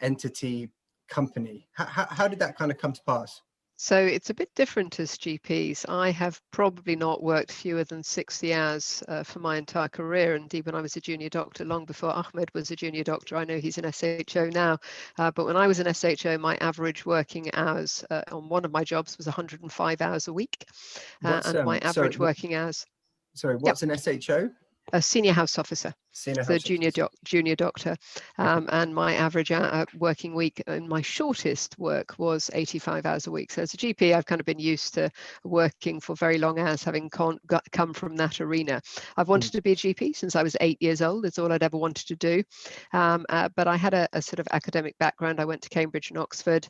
entity company. How did that kind of come to pass? So it's a bit different as GPs. I have probably not worked fewer than 60 hours for my entire career. Indeed, when I was a junior doctor, long before Ahmed was a junior doctor, I know he's an SHO now, but when I was an SHO, my average working hours on one of my jobs was 105 hours a week. And my average working hours... Sorry, what's an SHO? A senior house officer, so junior doctor, and my average working week in my shortest work was 85 hours a week. So as a GP, I've kind of been used to working for very long hours, having come from that arena. I've wanted to be a GP since I was 8 years old. It's all I'd ever wanted to do. But I had a sort of academic background. I went to Cambridge and Oxford,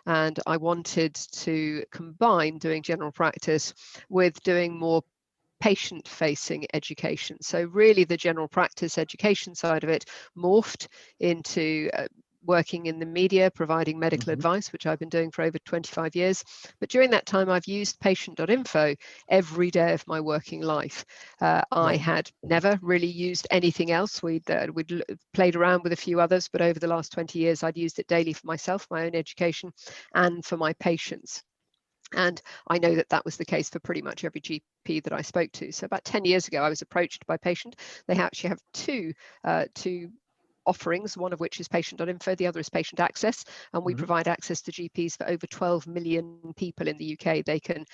and I wanted to combine doing general practice with doing more patient-facing education. So really the general practice education side of it morphed into working in the media, providing medical advice, which I've been doing for over 25 years. But during that time, I've used Patient.info every day of my working life. I had never really used anything else. We'd played around with a few others, but over the last 20 years, I'd used it daily for myself, my own education, and for my patients. And I know that that was the case for pretty much every GP that I spoke to. So about 10 years ago, I was approached by Patient. They actually have two offerings, one of which is Patient.info, the other is Patient Access, and we provide access to GPs for over 12 million people in the UK. They can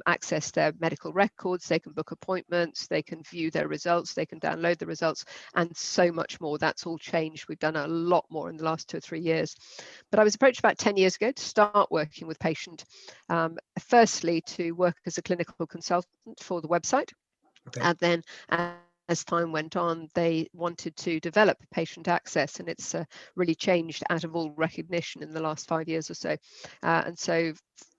access their medical records, they can book appointments, they can view their results, they can download the results, and so much more. That's all changed. We've done a lot more in the last 2 or 3 years. But I was approached about 10 years ago to start working with Patient, firstly to work as a clinical consultant for the website, and then as time went on, they wanted to develop Patient Access, and it's really changed out of all recognition in the last 5 years or so. And so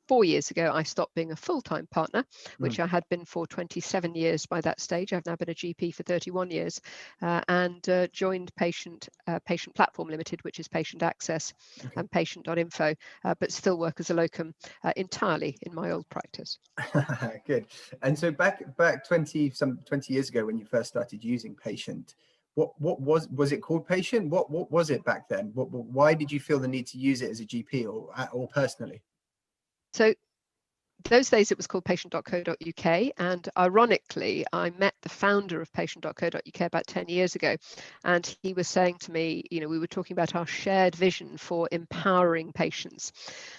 4 years ago, I stopped being a full-time partner, which I had been for 27 years by that stage. I've now been a GP for 31 years, and joined Patient Platform Limited, which is Patient Access and Patient.info, but still work as a locum entirely in my old practice. Good. And so back 20 years ago, when you first started using Patient, what was it called Patient? What was it back then? Why did you feel the need to use it as a GP or personally? So those days it was called patient.co.uk, and ironically I met the founder of patient.co.uk about 10 years ago, and he was saying to me, you know, we were talking about our shared vision for empowering patients.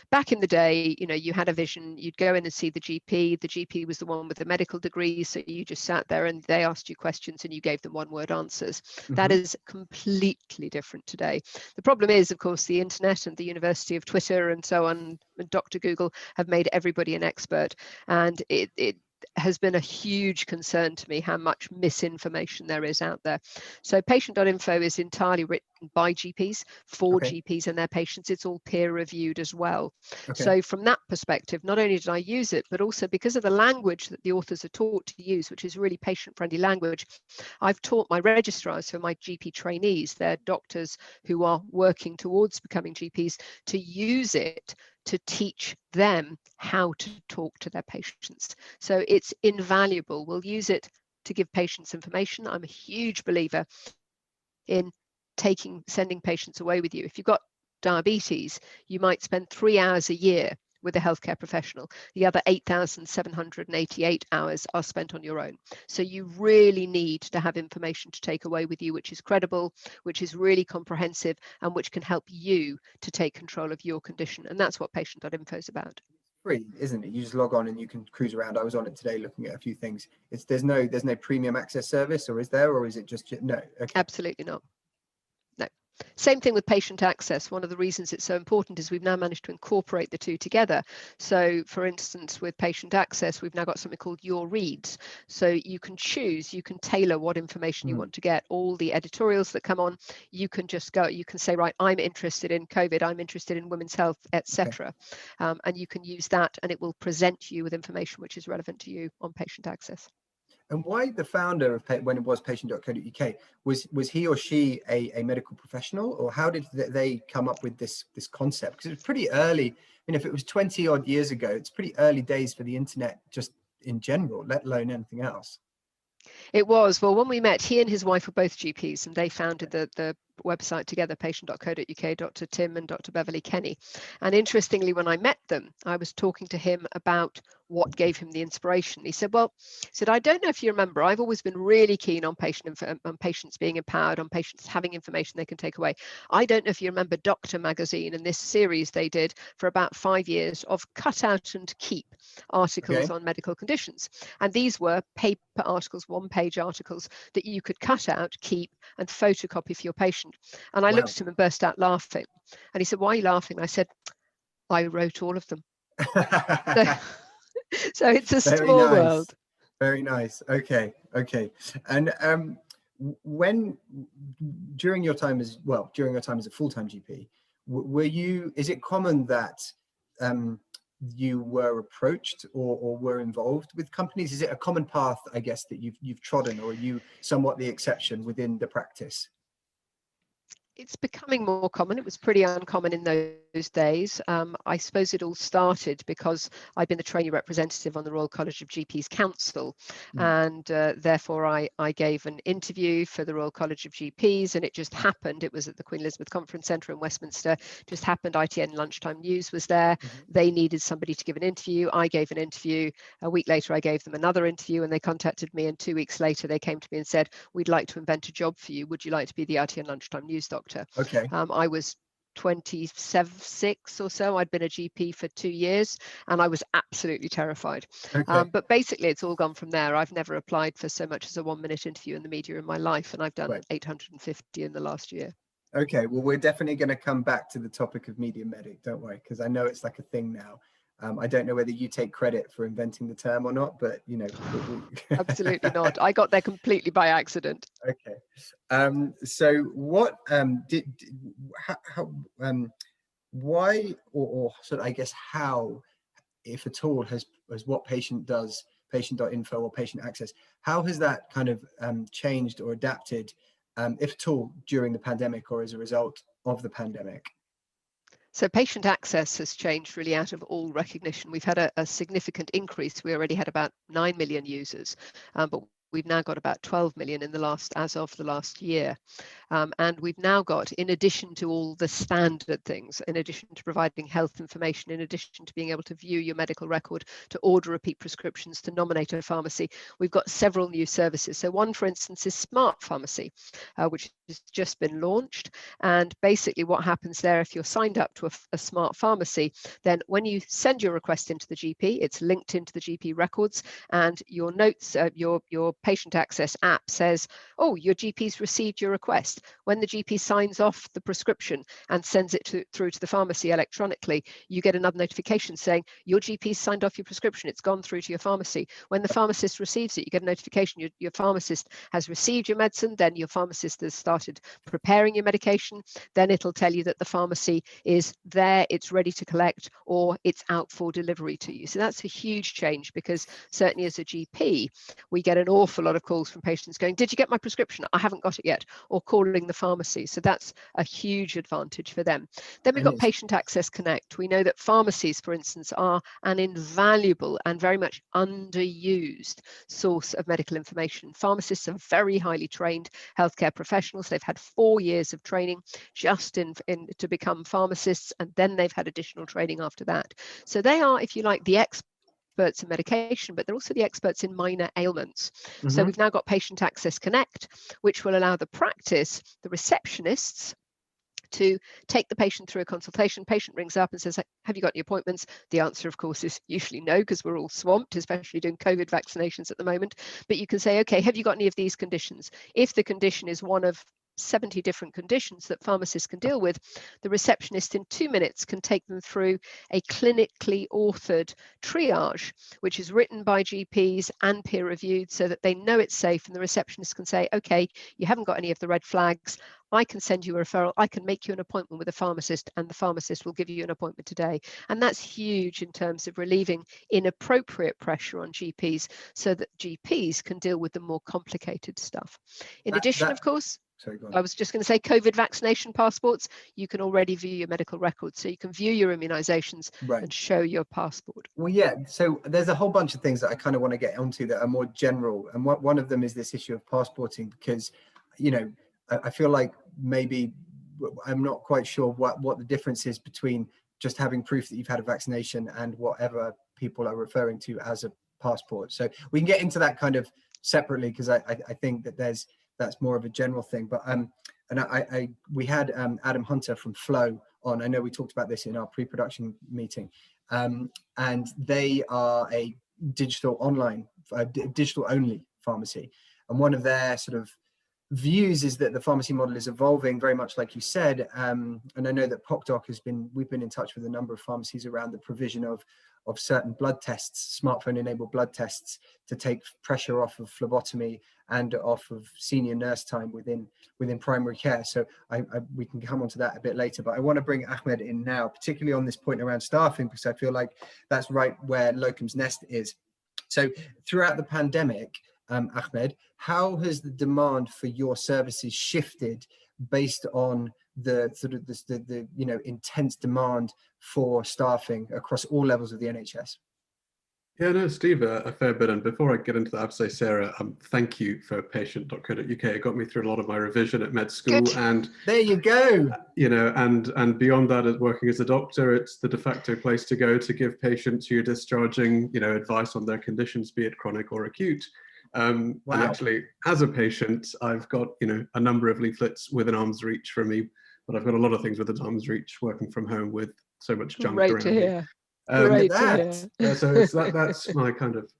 Back in the day, you know, you had a vision, you'd go in and see the GP was the one with the medical degree, so you just sat there and they asked you questions and you gave them one-word answers. That is completely different today. The problem is, of course, the internet and the University of Twitter and so on, and Dr. Google have made everybody an expert, and it has been a huge concern to me how much misinformation there is out there. So Patient.info is entirely written by GPs for GPs and their patients. It's all peer reviewed as well. So from that perspective, not only did I use it, but also because of the language that the authors are taught to use, which is really patient-friendly language, I've taught my registrars, so my GP trainees, they're doctors who are working towards becoming GPs, to use it to teach them how to talk to their patients. So it's invaluable. We'll use it to give patients information. I'm a huge believer in sending patients away with you. If you've got diabetes, you might spend 3 hours a year with a healthcare professional. The other 8,788 hours are spent on your own. So you really need to have information to take away with you, which is credible, which is really comprehensive, and which can help you to take control of your condition. And that's what Patient.info is about. Free, isn't it? You just log on and you can cruise around. I was on it today looking at a few things. There's no premium access service, or is there, or is it just no? Absolutely not. No. Same thing with Patient Access. One of the reasons it's so important is we've now managed to incorporate the two together. So for instance, with Patient Access, we've now got something called Your Reads. So you can choose, you can tailor what information you want to get. All the editorials that come on, you can just go, you can say, right, I'm interested in COVID, I'm interested in women's health, etc. And you can use that, and it will present you with information which is relevant to you on Patient Access. And why the founder of, when it was Patient.co.uk, was he or she a medical professional, or how did they come up with this concept? Because it was pretty early. I mean, if it was 20 odd years ago, it's pretty early days for the internet just in general, let alone anything else. It was. Well, when we met, he and his wife were both GPs, and they founded the website together, patient.co.uk, Dr. Tim and Dr. Beverly Kenny. And interestingly, when I met them, I was talking to him about what gave him the inspiration. He said, well, I don't know if you remember, I've always been really keen on patients being empowered, on patients having information they can take away. I don't know if you remember Doctor magazine and this series they did for about 5 years of cut out and keep articles on medical conditions. And these were paper articles, one-page articles that you could cut out, keep, and photocopy for your patient. And I looked at him and burst out laughing. And he said, why are you laughing? I said, I wrote all of them. So it's a small world. Very nice. Okay. And when during your time as a full-time GP, is it common that you were approached or were involved with companies? Is it a common path, I guess, that you've trodden, or are you somewhat the exception within the practice? It's becoming more common. It was pretty uncommon in those days. I suppose it all started because I've been the trainee representative on the Royal College of GPs Council, and therefore I gave an interview for the Royal College of GPs, and it just happened. It was at the Queen Elizabeth Conference Centre in Westminster. Just happened. ITN Lunchtime News was there. They needed somebody to give an interview. I gave an interview. A week later, I gave them another interview, and they contacted me. And 2 weeks later, they came to me and said, "We'd like to invent a job for you. Would you like to be the ITN Lunchtime News doctor?" Okay. I was 26 or so. I'd been a GP for 2 years, and I was absolutely terrified. But basically, it's all gone from there. I've never applied for so much as a 1-minute interview in the media in my life, and I've done 850 in the last year. Okay, well, we're definitely going to come back to the topic of media medic, don't worry, because I know it's like a thing now. I don't know whether you take credit for inventing the term or not, but you know. Absolutely not. I got there completely by accident. Okay. So what why or sort of, I guess, how, if at all, has what patient does, patient.info or patient access, how has that kind of changed or adapted, if at all, during the pandemic or as a result of the pandemic? So patient access has changed really out of all recognition. We've had a significant increase. We already had about 9 million users, but we've now got about 12 million as of the last year. And we've now got, in addition to all the standard things, in addition to providing health information, in addition to being able to view your medical record, to order repeat prescriptions, to nominate a pharmacy, we've got several new services. So one, for instance, is Smart Pharmacy, which has just been launched. And basically what happens there, if you're signed up to a Smart Pharmacy, then when you send your request into the GP, it's linked into the GP records, and your notes, your patient access app says, oh, your GP's received your request. When the GP signs off the prescription and sends it through to the pharmacy electronically, you get another notification saying your GP's signed off your prescription. It's gone through to your pharmacy. When the pharmacist receives it, you get a notification your pharmacist has received your medicine. Then your pharmacist has started preparing your medication. Then it'll tell you that the pharmacy is there, it's ready to collect, or it's out for delivery to you. So that's a huge change, because certainly as a GP, we get an awful lot of calls from patients going, did you get my prescription? I haven't got it yet, or calling the pharmacy. So that's a huge advantage for them. Then we've got Patient Access Connect. We know that pharmacies, for instance, are an invaluable and very much underused source of medical information. Pharmacists are very highly trained healthcare professionals. They've had 4 years of training just to become pharmacists, and then they've had additional training after that. So they are, if you like, the experts in medication, but they're also the experts in minor ailments. So we've now got Patient Access Connect, which will allow the practice, the receptionists, to take the patient through a consultation. Patient rings up and says, have you got any appointments? The answer, of course, is usually no, because we're all swamped, especially doing COVID vaccinations at the moment. But you can say, okay, have you got any of these conditions? If the condition is one of 70 different conditions that pharmacists can deal with, the receptionist in 2 minutes can take them through a clinically authored triage, which is written by GPs and peer reviewed, so that they know it's safe, and the receptionist can say, okay, you haven't got any of the red flags, I can send you a referral, I can make you an appointment with a pharmacist, and the pharmacist will give you an appointment today. And that's huge in terms of relieving inappropriate pressure on GPs, so that GPs can deal with the more complicated stuff. In addition, of course, sorry, go on. I was just going to say, COVID vaccination passports, you can already view your medical records. So you can view your immunizations and show your passport. Well, yeah, so there's a whole bunch of things that I kind of want to get onto that are more general. And one of them is this issue of passporting, because, you know, I feel like maybe I'm not quite sure what the difference is between just having proof that you've had a vaccination and whatever people are referring to as a passport. So we can get into that kind of separately, because I think that that's more of a general thing. But we had Adam Hunter from Flow on. I know we talked about this in our pre-production meeting, and they are a digital only pharmacy, and one of their sort of views is that the pharmacy model is evolving very much like you said, and I know that PocDoc we've been in touch with a number of pharmacies around the provision of certain blood tests, smartphone enabled blood tests, to take pressure off of phlebotomy and off of senior nurse time within primary care. So we can come on to that a bit later, but I want to bring Ahmed in now, particularly on this point around staffing, because I feel like that's right where Locum's Nest is. So throughout the pandemic, Ahmed, how has the demand for your services shifted based on the sort of the intense demand for staffing across all levels of the NHS? Yeah, no, Steve, a fair bit. And before I get into that, I have to say, Sarah, thank you for Patient.co.uk. It got me through a lot of my revision at med school. Good. And there you go. And beyond that, as working as a doctor, it's the de facto place to go to give patients who are discharging, advice on their conditions, be it chronic or acute. Wow. And actually, as a patient, I've got, a number of leaflets within arm's reach from me, but I've got a lot of things within arm's reach working from home with so much junk Great around to me. hear. Great to hear. So that's my kind of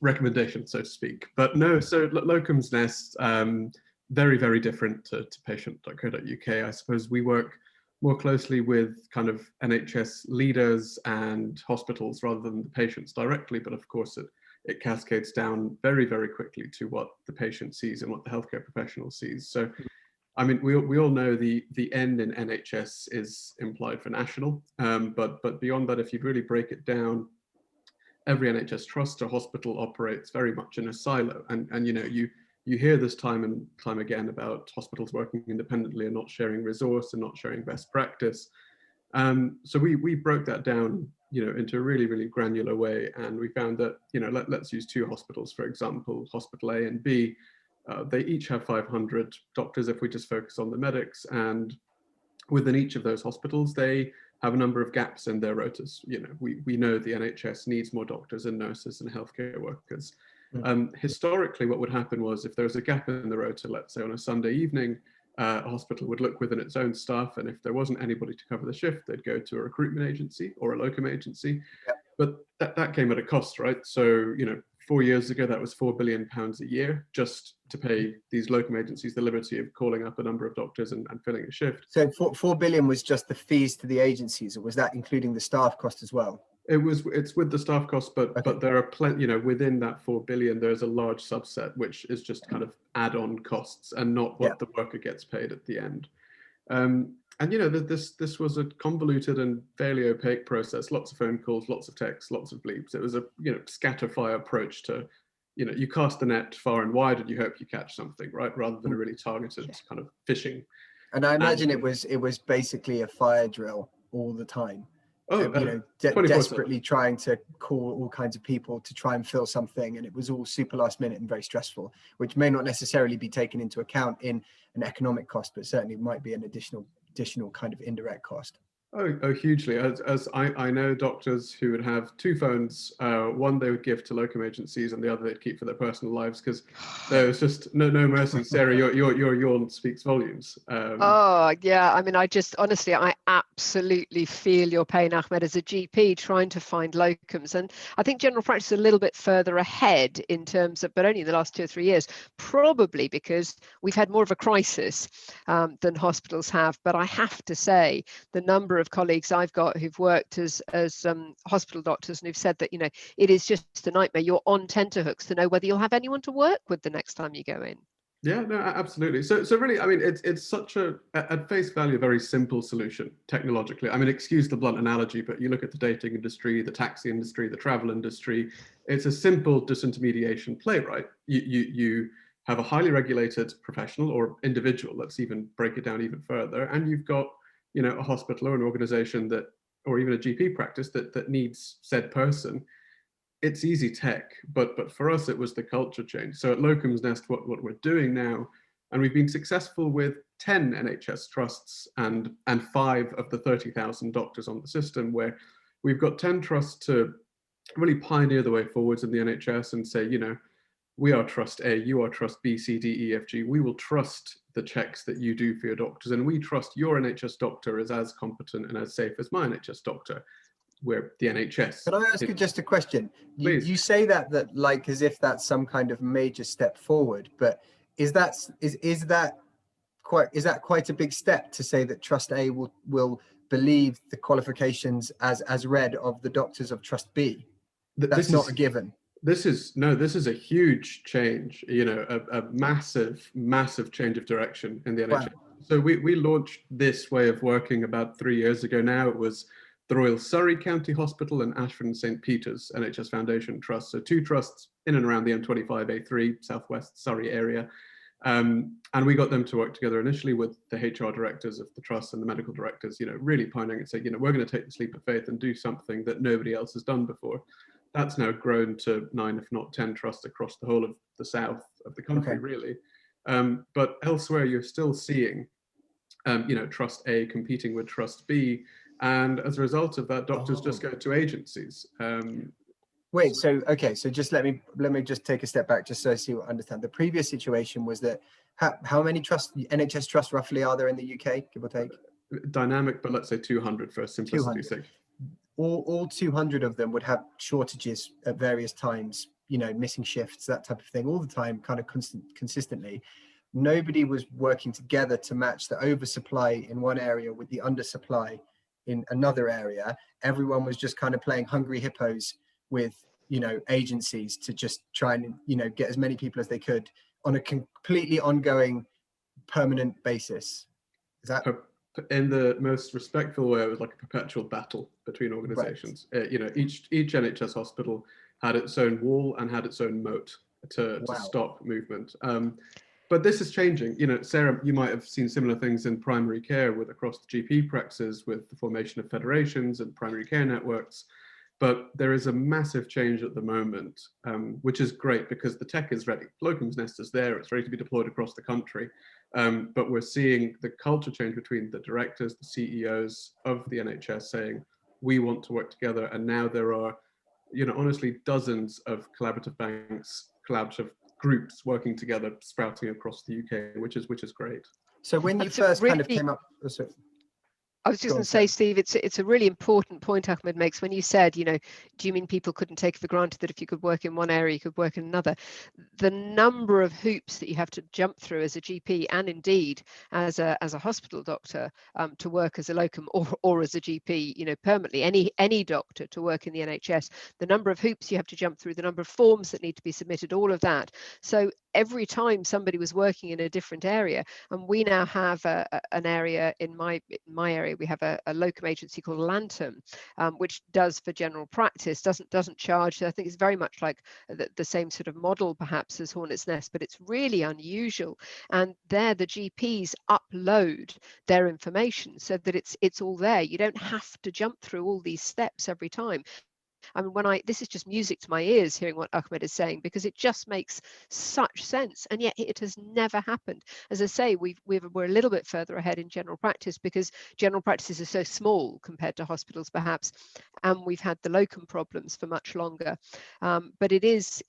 recommendation, so to speak. But no, so Locum's Nest, very, very different to Patient.co.uk. I suppose we work more closely with kind of NHS leaders and hospitals rather than the patients directly, but of course it cascades down very, very quickly to what the patient sees and what the healthcare professional sees. So, I mean, we all know the N in NHS is implied for national, but beyond that, if you really break it down, every NHS trust or hospital operates very much in a silo, and you hear this time and time again about hospitals working independently and not sharing resource and not sharing best practice. So we broke that down, into a really, really granular way, and we found that, let's use two hospitals, for example, Hospital A and B. They each have 500 doctors if we just focus on the medics, and within each of those hospitals, they have a number of gaps in their rotas. We know the NHS needs more doctors and nurses and healthcare workers. Historically, what would happen was if there was a gap in the rota, let's say on a Sunday evening, a hospital would look within its own staff, and if there wasn't anybody to cover the shift, they'd go to a recruitment agency or a locum agency. Yep. But that came at a cost, right? So, 4 years ago, that was £4 billion a year just to pay these locum agencies the liberty of calling up a number of doctors and filling a shift. So 4 billion was just the fees to the agencies, or was that including the staff cost as well? It's with the staff cost, but okay. But there are plenty, within that 4 billion, there's a large subset which is just kind of add-on costs and not what the worker gets paid at the end. And this was a convoluted and fairly opaque process. Lots of phone calls, lots of texts, lots of bleeps. It was a scatter fire approach to, you cast the net far and wide and you hope you catch something, right? Rather than a really targeted kind of fishing. And I imagine it was basically a fire drill all the time. Desperately trying to call all kinds of people to try and fill something, and it was all super last minute and very stressful, which may not necessarily be taken into account in an economic cost, but certainly might be an additional kind of indirect cost. Oh, hugely. As I know doctors who would have two phones, one they would give to locum agencies and the other they'd keep for their personal lives, because there was just no mercy. Sarah, your yawn speaks volumes. Oh yeah, I mean, I absolutely feel your pain, Ahmed, as a GP trying to find locums, and I think general practice is a little bit further ahead in terms of, but only in the last 2 or 3 years, probably because we've had more of a crisis than hospitals have. But I have to say, the number of colleagues I've got who've worked as hospital doctors and who've said that it is just a nightmare. You're on tenterhooks to know whether you'll have anyone to work with the next time you go in. Yeah, no, absolutely. So really, I mean, it's such at face value, a very simple solution technologically. I mean, excuse the blunt analogy, but you look at the dating industry, the taxi industry, the travel industry, it's a simple disintermediation play, right? You have a highly regulated professional or individual, let's even break it down even further, and you've got, a hospital or an organization that, or even a GP practice that needs said person. It's easy tech, but for us, it was the culture change. So at Locum's Nest, what we're doing now, And we've been successful with 10 NHS trusts and 5 of the 30,000 doctors on the system, where we've got 10 trusts to really pioneer the way forwards in the NHS and say, you know, we are trust A, you are trust B, C, D, E, F, G. We will trust the checks that you do for your doctors, and we trust your NHS doctor is as competent and as safe as my NHS doctor. We're the NHS. Can I ask you just a question? Please. You say that like as if that's some kind of major step forward, but is that quite a big step to say that Trust A will believe the qualifications as read of the doctors of Trust B? That's not a given. This is a huge change, you know, a massive change of direction in the NHS. Wow. So we launched this way of working about 3 years ago now. It was the Royal Surrey County Hospital and Ashford and St Peter's NHS Foundation Trust. So 2 trusts in and around the M25A3 Southwest Surrey area. And we got them to work together initially with the HR directors of the trust and the medical directors, you know, really pioneering and saying, you know, we're going to take this leap of faith and do something that nobody else has done before. That's now grown to 9, if not 10 trusts across the whole of the south of the country, okay, really. But elsewhere, you're still seeing, you know, Trust A competing with Trust B. And as a result of that, doctors just go to agencies. Wait, so just let me just take a step back just so I see what I understand. The previous situation was that how many NHS trusts roughly are there in the UK, give or take? Dynamic, but let's say 200 for simplicity's sake. All 200 of them would have shortages at various times, you know, missing shifts, that type of thing, all the time, kind of consistently. Nobody was working together to match the oversupply in one area with the undersupply in another area. Everyone was just kind of playing hungry hippos with, you know, agencies to just try and, you know, get as many people as they could on a completely ongoing, permanent basis. Is that? In the most respectful way, it was like a perpetual battle between organizations. Right. You know, each NHS hospital had its own wall and had its own moat to stop movement. But this is changing. You know, Sarah, you might have seen similar things in primary care with across the GP practices with the formation of federations and primary care networks. But there is a massive change at the moment, which is great because the tech is ready. Locums Nest is there. It's ready to be deployed across the country. But we're seeing the culture change between the directors, the CEOs of the NHS saying, we want to work together. And now there are, you know, honestly, dozens of collaborative banks, collaborative groups working together, sprouting across the UK, which is great. So when you first kind of came up, I was just going to say, Steve, it's a really important point Ahmed makes when you said, you know, do you mean people couldn't take it for granted that if you could work in one area, you could work in another? The number of hoops that you have to jump through as a GP and indeed as a hospital doctor to work as a locum or as a GP, you know, permanently, any doctor to work in the NHS, the number of hoops you have to jump through, the number of forms that need to be submitted, all of that. So every time somebody was working in a different area, and we now have an area in my area, we have a locum agency called Locum, which does for general practice, doesn't charge. I think it's very much like the same sort of model perhaps as Hornet's Nest, but it's really unusual. And there the GPs upload their information so that it's all there. You don't have to jump through all these steps every time. I mean, this is just music to my ears hearing what Ahmed is saying, because it just makes such sense, and yet it has never happened. As I say, we're a little bit further ahead in general practice because general practices are so small compared to hospitals, perhaps, and we've had the locum problems for much longer. But it is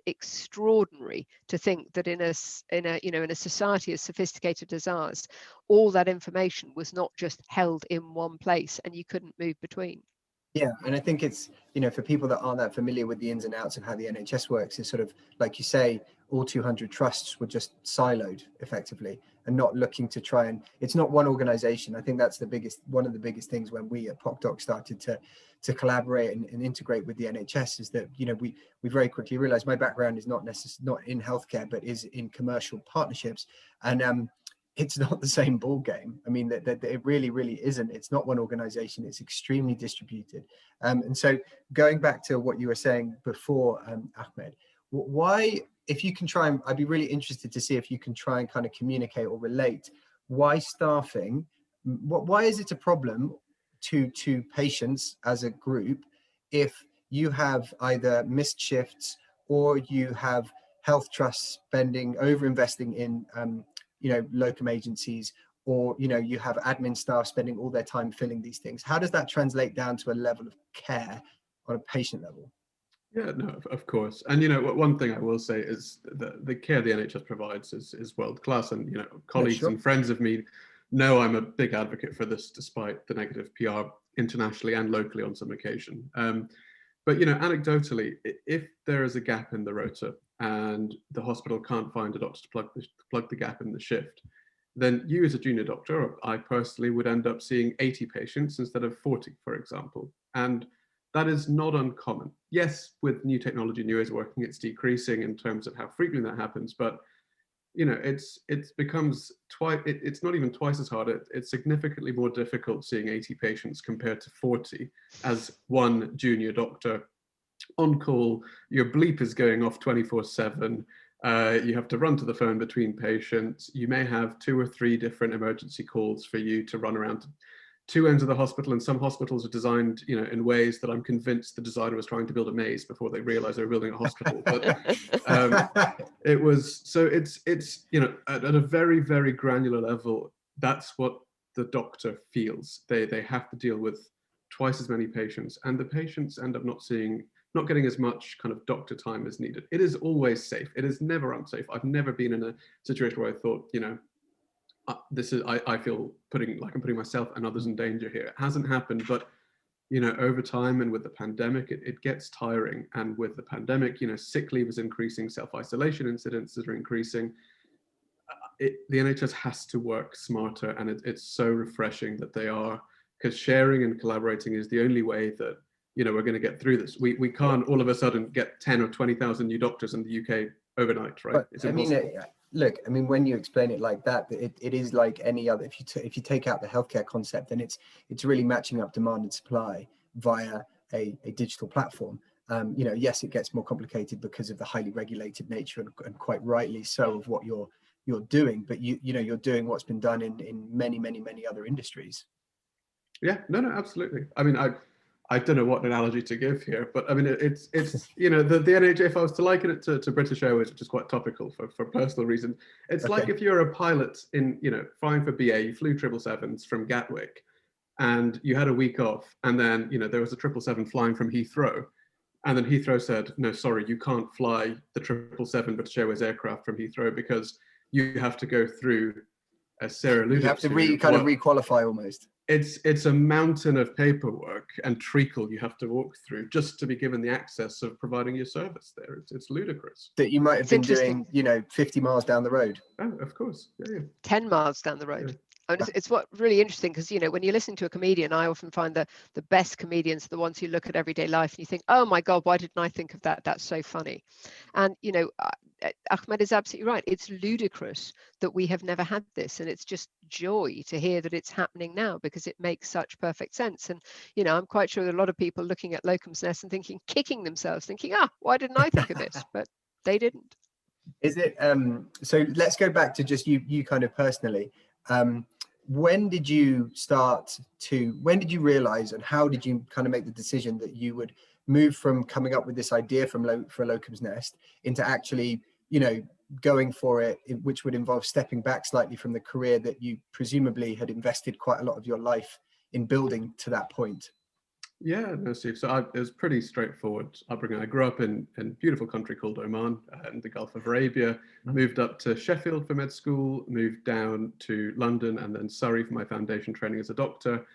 extraordinary to think that in a society as sophisticated as ours, all that information was not just held in one place and you couldn't move between. Yeah, and I think it's, you know, for people that aren't that familiar with the ins and outs of how the NHS works, it's sort of, like you say, all 200 trusts were just siloed effectively and not looking to try and, it's not one organization. I think that's one of the biggest things when we at PocDoc started to collaborate and integrate with the NHS is that, you know, we very quickly realized my background is not in healthcare, but is in commercial partnerships. And it's not the same ball game. I mean, that it really isn't. It's not one organization. It's extremely distributed. And so going back to what you were saying before, Ahmed, why, if you can try and, I'd be really interested to see if you can try and kind of communicate or relate why staffing, why is it a problem to patients as a group if you have either missed shifts or you have health trusts over investing in locum agencies, or you have admin staff spending all their time filling these things. How does that translate down to a level of care on a patient level? Yeah, no, of course. And one thing I will say is the care the NHS provides is world class, and colleagues and friends of me know I'm a big advocate for this, despite the negative PR internationally and locally on some occasion. But anecdotally, if there is a gap in the rota and the hospital can't find a doctor to plug the gap in the shift, then you as a junior doctor, or I personally, would end up seeing 80 patients instead of 40, for example. And that is not uncommon. Yes, with new technology, new ways of working, it's decreasing in terms of how frequently that happens, but it becomes twice. It's not even twice as hard. It's significantly more difficult seeing 80 patients compared to 40 as one junior doctor on call. Your bleep is going off 24/7. You have to run to the phone between patients. You may have 2 or 3 different emergency calls for you to run around to 2 ends of the hospital, and some hospitals are designed, in ways that I'm convinced the designer was trying to build a maze before they realized they were building a hospital. But it was, so it's at a very, very granular level, that's what the doctor feels. They have to deal with twice as many patients, and the patients end up not getting as much kind of doctor time as needed. It is always safe. It is never unsafe. I've never been in a situation where I thought, I feel I'm putting myself and others in danger here. It hasn't happened, but over time and with the pandemic, it gets tiring. And with the pandemic, sick leave is increasing, self-isolation incidences are increasing. The NHS has to work smarter, and it's so refreshing that they are, because sharing and collaborating is the only way that we're going to get through this. We can't all of a sudden get 10 or 20,000 new doctors in the UK overnight, right? But, it's impossible. Look, when you explain it like that, it is like any other. If you take out the healthcare concept, then it's really matching up demand and supply via a digital platform. Yes, it gets more complicated because of the highly regulated nature, and quite rightly so, of what you're doing. But you're doing what's been done in many, many, many other industries. Yeah, no, absolutely. I don't know what analogy to give here, but it's the NHS, if I was to liken it to British Airways, which is quite topical for personal reasons, it's like if you're a pilot in, flying for BA, you flew 777s from Gatwick, and you had a week off, and then, there was a 777 flying from Heathrow, and then Heathrow said, no, sorry, you can't fly the 777 British Airways aircraft from Heathrow because you have to go through, as Sarah alluded to. You have to kind of requalify almost. It's a mountain of paperwork and treacle you have to walk through just to be given the access of providing your service there. It's ludicrous. That you might have been doing, 50 miles down the road. Oh, of course. Yeah. 10 miles down the road. Yeah. It's what really interesting, because when you listen to a comedian, I often find that the best comedians are the ones who look at everyday life and you think, oh my God, why didn't I think of that? That's so funny. And Ahmed is absolutely right. It's ludicrous that we have never had this, and it's just joy to hear that it's happening now, because it makes such perfect sense. And I'm quite sure that a lot of people looking at Locums Nest and kicking themselves, thinking, why didn't I think of this? But they didn't. Is it so let's go back to just you kind of personally. When did you realize, and how did you kind of make the decision that you would move from coming up with this idea for Locums Nest into actually, going for it, which would involve stepping back slightly from the career that you presumably had invested quite a lot of your life in building to that point? Yeah, no, Steve. So it was pretty straightforward upbringing. I grew up in a beautiful country called Oman in the Gulf of Arabia, moved up to Sheffield for med school, moved down to London and then Surrey for my foundation training as a doctor,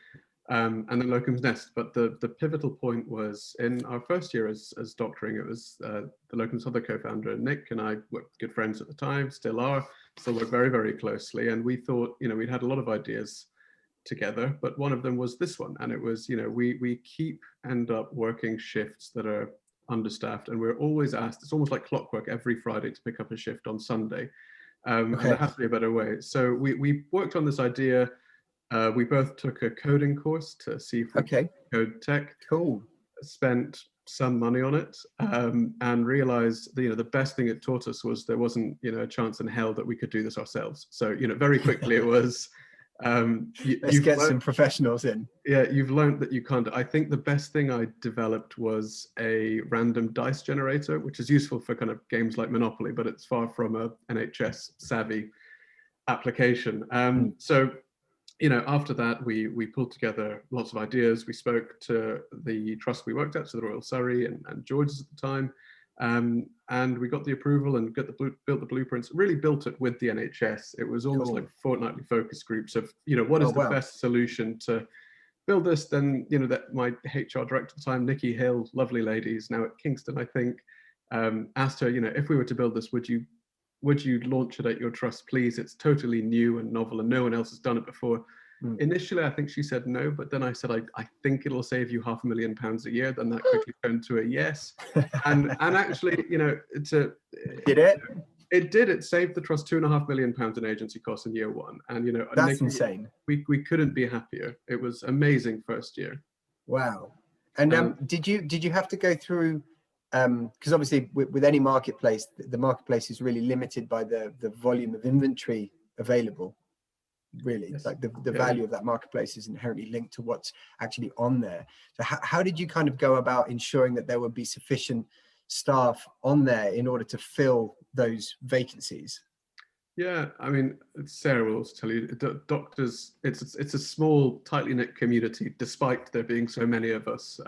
and then Locums Nest. But the pivotal point was in our first year as doctoring. It was the Locums other co-founder, Nick, and I were good friends at the time, still work very, very closely. And we thought, we'd had a lot of ideas together, but one of them was this one, and it was we end up working shifts that are understaffed, and we're always asked, it's almost like clockwork, every Friday to pick up a shift on Sunday, and there has to be a better way. So we worked on this idea. We both took a coding course to see if we could code tech. Cool. Spent some money on it, and realized the best thing it taught us was there wasn't a chance in hell that we could do this ourselves. So very quickly it was let's get some professionals in. Yeah, you've learned that you can't. I think the best thing I developed was a random dice generator, which is useful for kind of games like Monopoly, but it's far from a NHS savvy application. So, you know, after that, we pulled together lots of ideas. We spoke to the trust we worked at, so the Royal Surrey and George's at the time, and we got the approval and built the blueprints. Really built it with the NHS. It was almost like fortnightly focus groups of, you know, what is the best solution to build this. Then, you know, that my HR director at the time, Nikki Hill, lovely lady, is now at Kingston, I think, asked her, you know, if we were to build this, would you launch it at your trust, please? It's totally new and novel and no one else has done it before. Initially, I think she said no, but then I said, I think it'll save you £500,000 a year. Then that quickly turned to a yes. And actually, you know, did it? It did. It saved the trust £2.5 million in agency costs in year one. And, you know, that's insane. We couldn't be happier. It was amazing first year. Wow. And did you have to go through, because obviously with any marketplace, the marketplace is really limited by the volume of inventory available. Really, yes. Like the value of that marketplace is inherently linked to what's actually on there. So how did you kind of go about ensuring that there would be sufficient staff on there in order to fill those vacancies? Yeah, I mean, Sarah will also tell you, doctors, it's a small, tightly knit community, despite there being so many of us.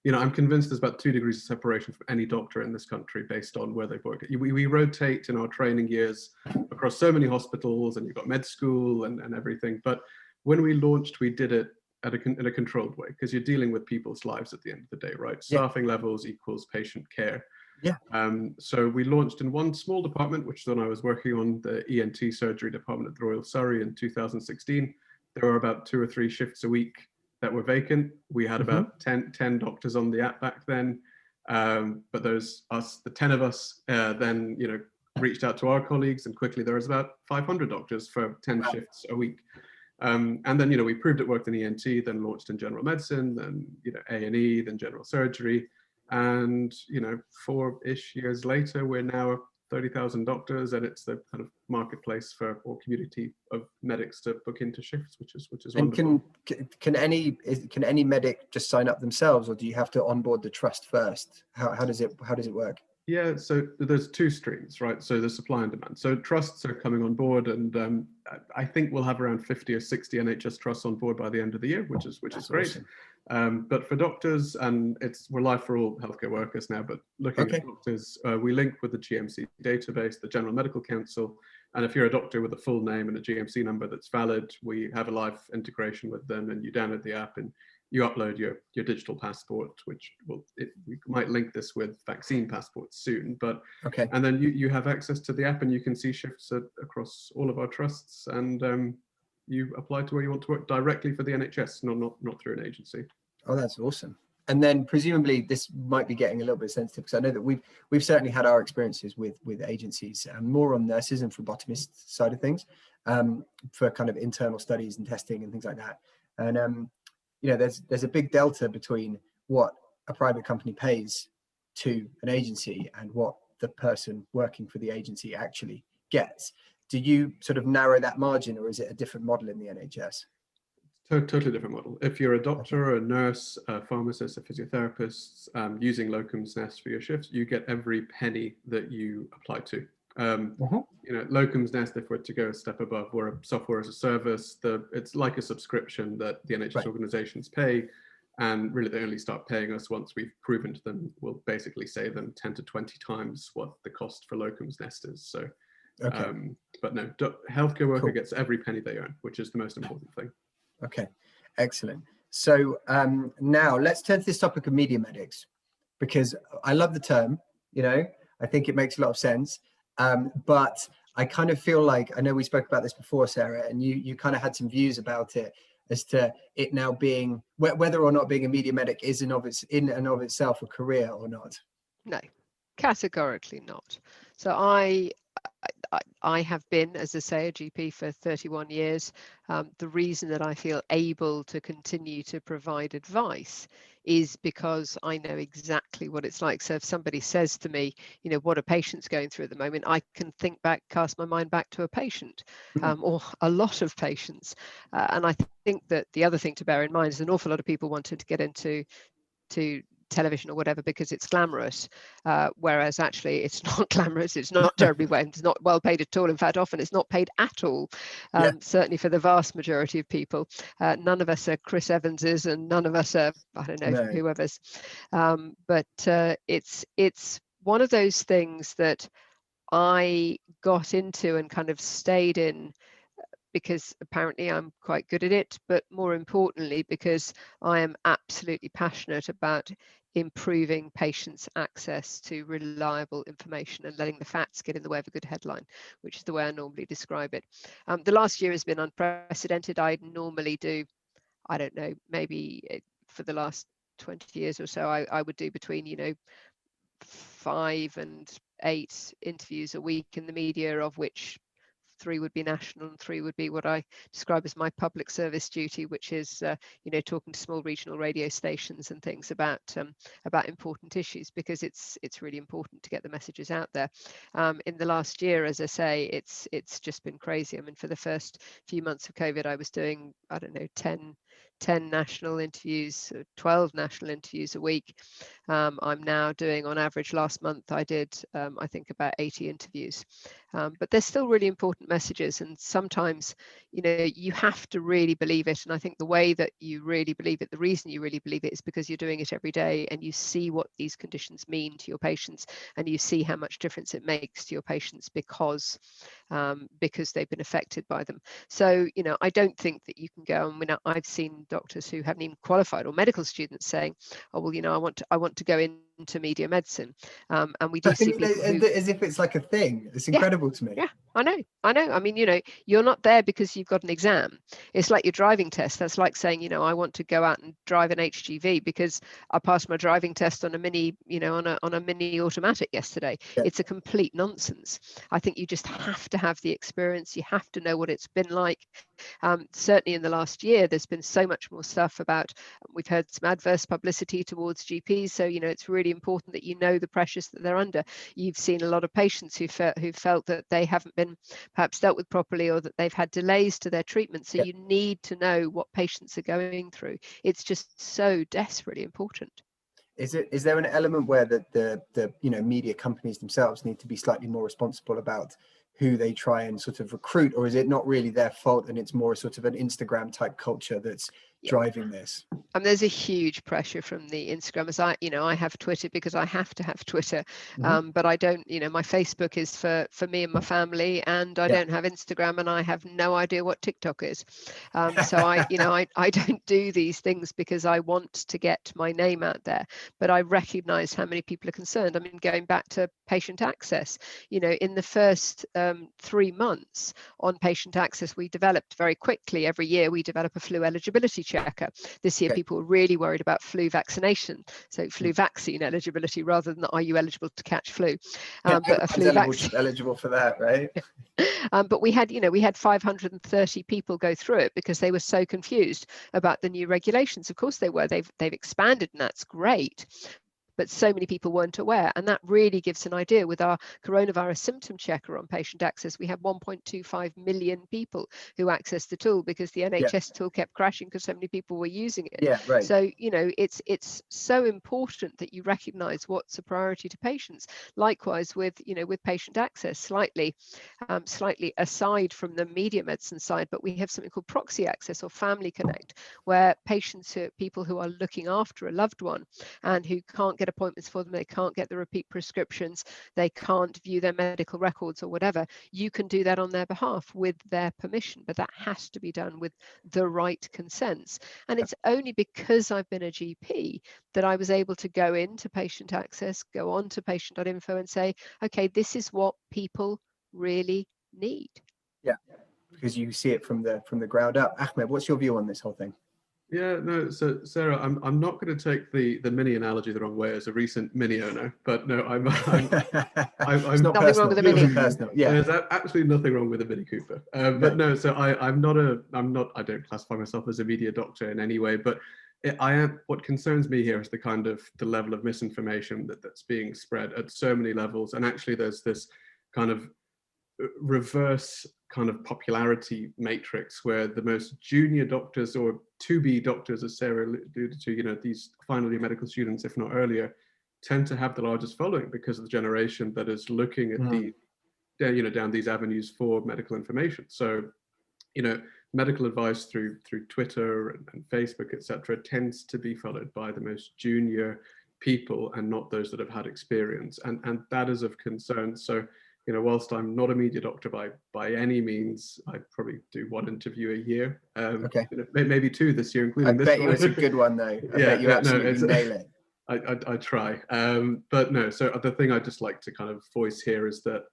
You know, I'm convinced there's about 2 degrees of separation for any doctor in this country based on where they work. We rotate in our training years across so many hospitals, and you've got med school and everything. But when we launched, we did it in a controlled way, because you're dealing with people's lives at the end of the day, right? Staffing levels equals patient care. Yeah. So we launched in one small department, which is when I was working on the ENT surgery department at the Royal Surrey in 2016. There were about 2 or 3 shifts a week that were vacant. We had about 10 doctors on the app back then. But the 10 of us, then, you know, reached out to our colleagues, and quickly there was about 500 doctors for 10 shifts a week. And then, you know, we proved it worked in ENT, then launched in general medicine, then, you know, A&E, then general surgery. And, you know, 4-ish years later, we're now 30,000 doctors, and it's the kind of marketplace for all community of medics to book into shifts, which is wonderful. And can any medic just sign up themselves, or do you have to onboard the trust first? How does it work? Yeah, so there's 2 streams, right? So there's supply and demand. So trusts are coming on board, and I think we'll have around 50 or 60 NHS trusts on board by the end of the year, which is great. Awesome. But for doctors, and we're live for all healthcare workers now, but looking at doctors, we link with the GMC database, the General Medical Council, and if you're a doctor with a full name and a GMC number that's valid, we have a live integration with them, and you download the app and you upload your digital passport, which we might link this with vaccine passports soon, but and then you have access to the app, and you can see shifts across all of our trusts, and you apply to where you want to work directly for the NHS, not through an agency. Oh, that's awesome. And then presumably this might be getting a little bit sensitive, because I know that we've certainly had our experiences with agencies, more on nurses and phlebotomist side of things, for kind of internal studies and testing and things like that. And you know, there's a big delta between what a private company pays to an agency and what the person working for the agency actually gets. Do you sort of narrow that margin, or is it a different model in the NHS? Totally different model. If you're a doctor, a nurse, a pharmacist, a physiotherapist, using Locums Nest for your shifts, you get every penny that you apply to. You know, Locums Nest, if we're to go a step above, we're a software as a service. It's like a subscription that the NHS organizations pay, and really they only start paying us once we've proven to them we'll basically save them 10 to 20 times what the cost for Locums Nest is. So, but no, healthcare worker gets every penny they earn, which is the most important thing. Okay, excellent. So now let's turn to this topic of media medics, because I love the term, you know, I think it makes a lot of sense. But I kind of feel like, I know we spoke about this before, Sarah, and you kind of had some views about it as to it now being, whether or not being a media medic is in and of itself a career or not. No, categorically not. So I have been, as I say, a GP for 31 years. The reason that I feel able to continue to provide advice is because I know exactly what it's like. So if somebody says to me, you know, what a patient's going through at the moment, I can cast my mind back to a patient, or a lot of patients. And I think that the other thing to bear in mind is an awful lot of people wanted to get into television or whatever because it's glamorous, whereas actually it's not glamorous, it's not terribly well, it's not well paid at all. In fact, often it's not paid at all, certainly for the vast majority of people. None of us are Chris Evanses, and none of us are, I don't know, whoever's. But it's one of those things that I got into and kind of stayed in because apparently I'm quite good at it, but more importantly, because I am absolutely passionate about improving patients' access to reliable information and letting the facts get in the way of a good headline, which is the way I normally describe it. The last year has been unprecedented. I normally do, I don't know, maybe for the last 20 years or so, I would do between, 5 and 8 interviews a week in the media, of which 3 would be national and 3 would be what I describe as my public service duty, which is talking to small regional radio stations and things about important issues, because it's really important to get the messages out there. In the last year, as I say, it's just been crazy. I mean, for the first few months of COVID, I was doing, I don't know, 10 national interviews, 12 national interviews a week. I'm now doing, on average, last month I did I think about 80 interviews, but they're still really important messages, and sometimes you have to really believe it. And I think the way that you really believe it, the reason you really believe it, is because you're doing it every day and you see what these conditions mean to your patients, and you see how much difference it makes to your patients because they've been affected by them. So I don't think that you can go, and I've seen doctors who haven't even qualified, or medical students saying, oh well, I want to go into media medicine, and we do see people as if it's like a thing. It's incredible to me. Yeah, I know. I mean, you're not there because you've got an exam. It's like your driving test. That's like saying, I want to go out and drive an HGV because I passed my driving test on a mini, on a mini automatic yesterday. It's a complete nonsense. I think you just have to have the experience. You have to know what it's been like. Certainly in the last year, there's been so much more stuff about, we've heard some adverse publicity towards GPs. So, it's really important that you know the pressures that they're under. You've seen a lot of patients who felt that they haven't been perhaps dealt with properly, or that they've had delays to their treatment. So you need to know what patients are going through. It's just so desperately important. Is there an element where the media companies themselves need to be slightly more responsible about who they try and sort of recruit, or is it not really their fault and it's more sort of an Instagram type culture that's driving this? And there's a huge pressure from the Instagrammers. I have Twitter because I have to have Twitter, but I don't, my Facebook is for me and my family, and I don't have Instagram, and I have no idea what TikTok is. So I don't do these things because I want to get my name out there, but I recognize how many people are concerned. I mean, going back to patient access, in the first 3 months on patient access, we developed very quickly, every year we develop a flu eligibility checker. This year, people were really worried about flu vaccination, so flu vaccine eligibility rather than are you eligible to catch flu. But a flu vaccine eligible for that, right? But we had 530 people go through it because they were so confused about the new regulations. Of course they were. They've expanded, and that's great. But so many people weren't aware, and that really gives an idea. With our coronavirus symptom checker on patient access, we had 1.25 million people who accessed the tool because the NHS tool kept crashing because so many people were using it. So it's so important that you recognize what's a priority to patients. Likewise with patient access, slightly aside from the media medicine side, but we have something called Proxy Access or Family Connect, where people who are looking after a loved one and who can't get appointments for them, they can't get the repeat prescriptions, they can't view their medical records or whatever, you can do that on their behalf with their permission, but that has to be done with the right consents. And it's only because I've been a GP that I was able to go into patient access, go on to Patient.info and say, okay, this is what people really need. Yeah, because you see it from the ground up. Ahmed, what's your view on this whole thing? Yeah, no, so Sarah, I'm not going to take the mini analogy the wrong way as a recent mini owner, but no, I'm it's not nothing wrong with the mini. Personal. Yeah, there's absolutely nothing wrong with a Mini Cooper. But no, so I don't classify myself as a media doctor in any way, but what concerns me here is the level of misinformation that's being spread at so many levels, and actually there's this kind of reverse kind of popularity matrix where the most junior doctors or to-be doctors, as Sarah alluded to, you know, these final year medical students, if not earlier, tend to have the largest following because of the generation that is looking at the, you know, down these avenues for medical information. So, you know, medical advice through Twitter and Facebook, etc., tends to be followed by the most junior people and not those that have had experience, and that is of concern. So, you know, whilst I'm not a media doctor by any means, I probably do one interview a year. Okay. You know, maybe two this year, including this one. I bet you it's a good one though. I bet you absolutely nail it. I try, but no. So the thing I just like to kind of voice here is that,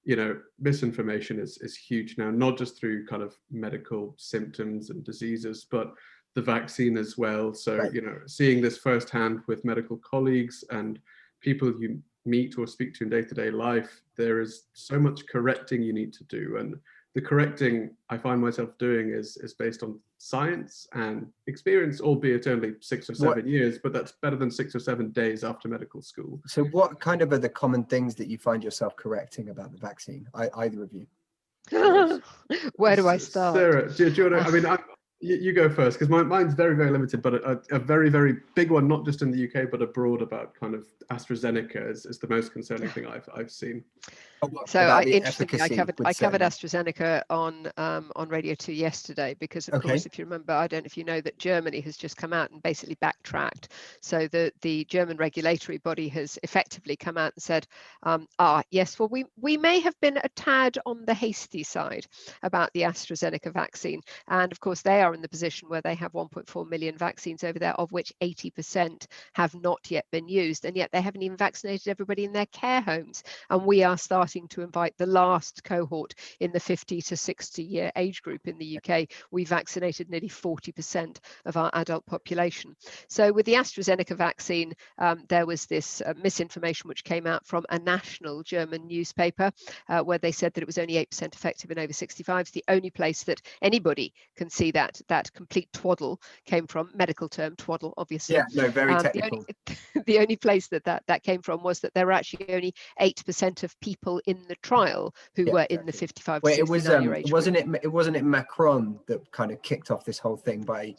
you know, misinformation is huge now, not just through kind of medical symptoms and diseases, but the vaccine as well. So, you know, seeing this firsthand with medical colleagues and people you meet or speak to in day-to-day life, there is so much correcting you need to do. And the correcting I find myself doing is based on science and experience, albeit only 6 or 7 years, but that's better than 6 or 7 days after medical school. So what kind of are the common things that you find yourself correcting about the vaccine, either of you? Where do I start? Sarah, do you want to, I mean, you go first, because mine's very, very limited, but a very, very big one, not just in the UK, but abroad, about kind of AstraZeneca is the most concerning thing I've seen. So interestingly, I covered AstraZeneca on Radio 2 yesterday, because of course, if you remember, I don't know if you know that Germany has just come out and basically backtracked. So the German regulatory body has effectively come out and said, yes, well, we may have been a tad on the hasty side about the AstraZeneca vaccine. And of course, they are in the position where they have 1.4 million vaccines over there, of which 80% have not yet been used. And yet they haven't even vaccinated everybody in their care homes. And we are starting to invite the last cohort in the 50 to 60 year age group in the UK. We vaccinated nearly 40% of our adult population. So with the AstraZeneca vaccine, there was this misinformation which came out from a national German newspaper where they said that it was only 8% effective in over 65s. The only place that anybody can see that complete twaddle came from, medical term twaddle, obviously. Yeah, no, very technical. The only place that came from was that there were actually only 8% of people in the trial who were in the 55 to 69 year age group. Wasn't it Macron that kind of kicked off this whole thing by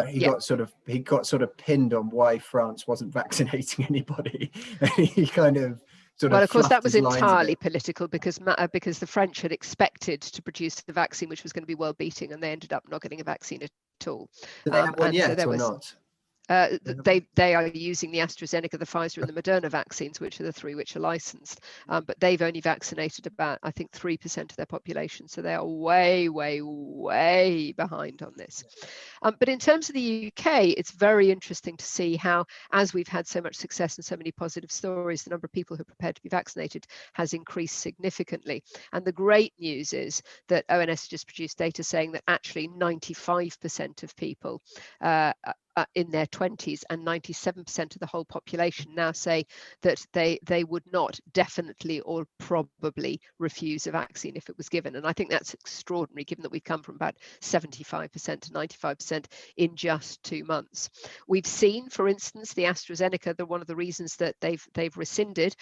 he got sort of pinned on why France wasn't vaccinating anybody. He kind of of course, that was entirely political, because the French had expected to produce the vaccine which was going to be world beating, and they ended up not getting a vaccine at all. Do they have one yet or not? They are using the AstraZeneca, the Pfizer and the Moderna vaccines, which are the three which are licensed, but they've only vaccinated about, I think, 3% of their population, so they are way, way, way behind on this. But in terms of the UK, it's very interesting to see how, as we've had so much success and so many positive stories, the number of people who are prepared to be vaccinated has increased significantly. And the great news is that ONS just produced data saying that actually 95% of people in their 20s and 97% of the whole population now say that they would not definitely or probably refuse a vaccine if it was given. And I think that's extraordinary, given that we've come from about 75% to 95% in just 2 months. We've seen, for instance, the AstraZeneca, one of the reasons that they've rescinded.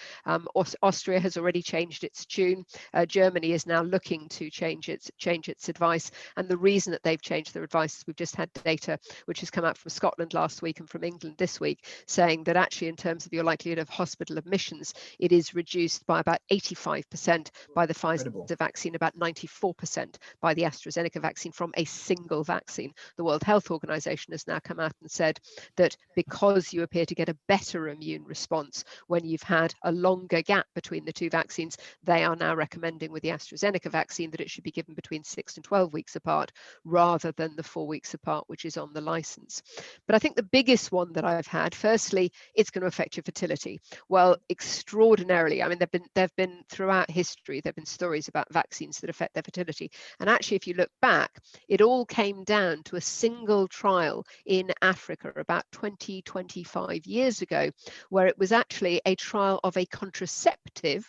Austria has already changed its tune. Germany is now looking to change its advice. And the reason that they've changed their advice is we've just had data which has come out from Scotland last week and from England this week, saying that actually in terms of your likelihood of hospital admissions, it is reduced by about 85% by the Pfizer vaccine, about 94% by the AstraZeneca vaccine from a single vaccine. The World Health Organization has now come out and said that because you appear to get a better immune response when you've had a longer gap between the two vaccines, they are now recommending with the AstraZeneca vaccine that it should be given between 6 and 12 weeks apart, rather than the 4 weeks apart, which is on the license. But I think the biggest one that I've had, firstly, it's going to affect your fertility. Well, extraordinarily. I mean, there've been throughout history, there've been stories about vaccines that affect their fertility. And actually, if you look back, it all came down to a single trial in Africa about 25 years ago, where it was actually a trial of a contraceptive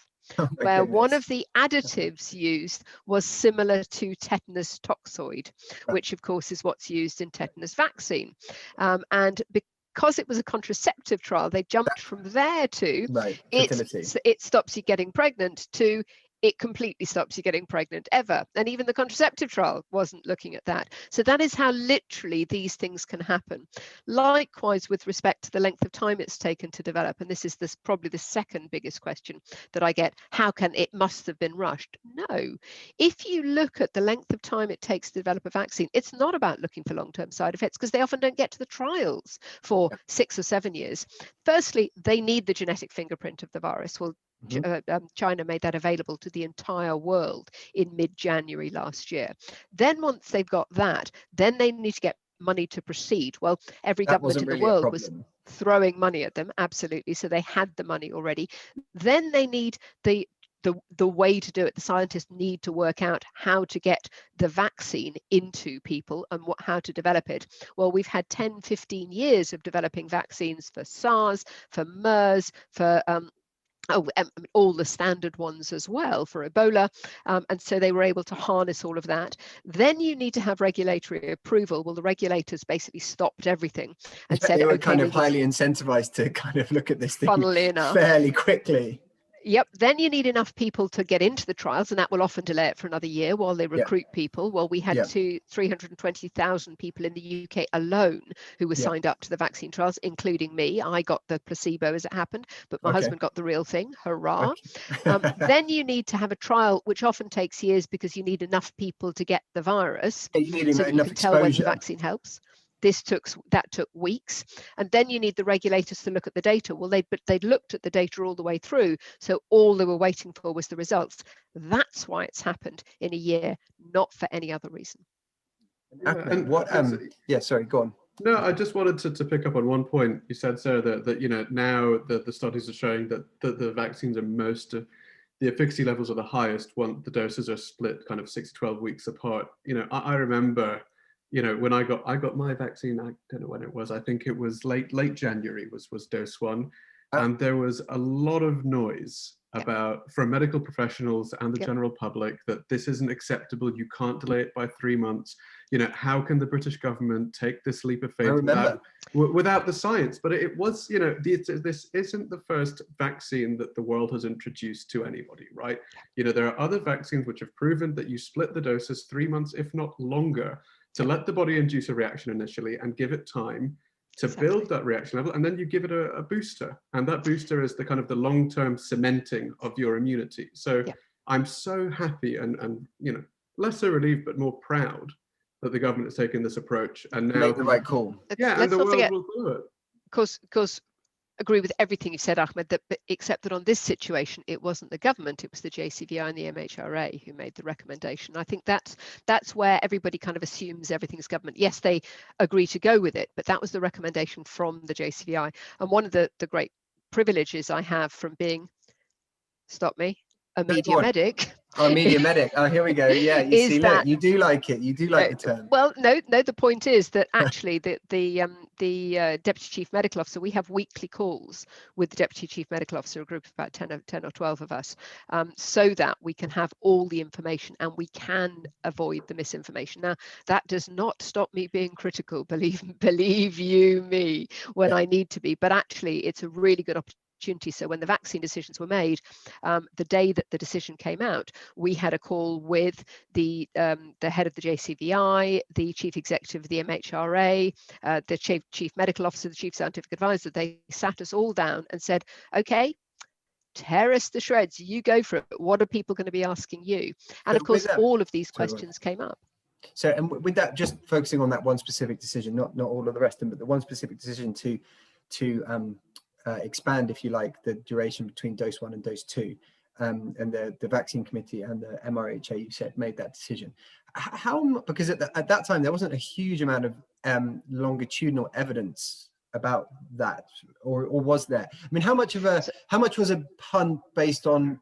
where one of the additives used was similar to tetanus toxoid, which of course is what's used in tetanus vaccine. And because it was a contraceptive trial, they jumped from there to it stops you getting pregnant to it completely stops you getting pregnant ever. And even the contraceptive trial wasn't looking at that. So that is how literally these things can happen. Likewise, with respect to the length of time it's taken to develop, and this is probably the second biggest question that I get, how can it must have been rushed? No. If you look at the length of time it takes to develop a vaccine, it's not about looking for long-term side effects, because they often don't get to the trials for 6 or 7 years. Firstly, they need the genetic fingerprint of the virus. Well, China made that available to the entire world in mid-January last year. Then once they've got that, then they need to get money to proceed. Well, every government in the world was throwing money at them, absolutely. So they had the money already. Then they need the way to do it. The scientists need to work out how to get the vaccine into people and how to develop it. Well, we've had 10, 15 years of developing vaccines for SARS, for MERS, for all the standard ones as well, for Ebola, and so they were able to harness all of that. Then you need to have regulatory approval. Well, the regulators basically stopped everything and said they were kind of highly incentivized to kind of look at this thing fairly quickly. Yep. Then you need enough people to get into the trials, and that will often delay it for another year while they recruit people. Well, we had 320,000 people in the UK alone who were signed up to the vaccine trials, including me. I got the placebo as it happened, but my husband got the real thing. Hurrah. Then you need to have a trial, which often takes years because you need enough people to get the virus. You need so that you can tell when the vaccine helps. That took weeks, and then you need the regulators to look at the data. Well, they'd looked at the data all the way through, so all they were waiting for was the results. That's why it's happened in a year, not for any other reason. And sorry, go on. No, I just wanted to pick up on one point you said, Sarah, that now the studies are showing that the vaccines are the efficacy levels are the highest when the doses are split kind of 6 to 12 weeks apart. I remember, when I got my vaccine, I don't know when it was. I think it was late January was dose 1, and there was a lot of noise from medical professionals and the general public that this isn't acceptable. You can't delay it by 3 months. How can the British government take this leap of faith without the science? But it was, this isn't the first vaccine that the world has introduced to anybody, right? There are other vaccines which have proven that you split the doses 3 months, if not longer, to let the body induce a reaction initially and give it time to build that reaction level, and then you give it a booster, and that booster is the kind of the long-term cementing of your immunity. So I'm so happy and less so relieved but more proud that the government has taken this approach, and now make the right call. And the world will do it. Because agree with everything you've said, Ahmed, except that on this situation, it wasn't the government, it was the JCVI and the MHRA who made the recommendation. I think that's where everybody kind of assumes everything's government. Yes, they agree to go with it, but that was the recommendation from the JCVI. And one of the great privileges I have from being, a media medic. Oh, media medic. Oh, here we go. Yeah, you see, look, you do like it. You do like the term. Well, no. The point is that actually the Deputy Chief Medical Officer, we have weekly calls with the Deputy Chief Medical Officer, a group of about 10 or 12 of us, so that we can have all the information and we can avoid the misinformation. Now, that does not stop me being critical, believe you me, when I need to be. But actually, it's a really good opportunity. So when the vaccine decisions were made, the day that the decision came out, we had a call with the head of the JCVI, the chief executive of the MHRA, the chief medical officer, the chief scientific advisor. They sat us all down and said, okay, tear us to shreds, you go for it. What are people going to be asking you? And of course, all of these questions came up. So, and with that, just focusing on that one specific decision, not all of the rest of them, but the one specific decision to expand, if you like, the duration between dose 1 and dose 2, and the vaccine committee and the MRHA, you said, made that decision. Because at that time there wasn't a huge amount of longitudinal evidence about that, or was there? I mean, how much was a punt based on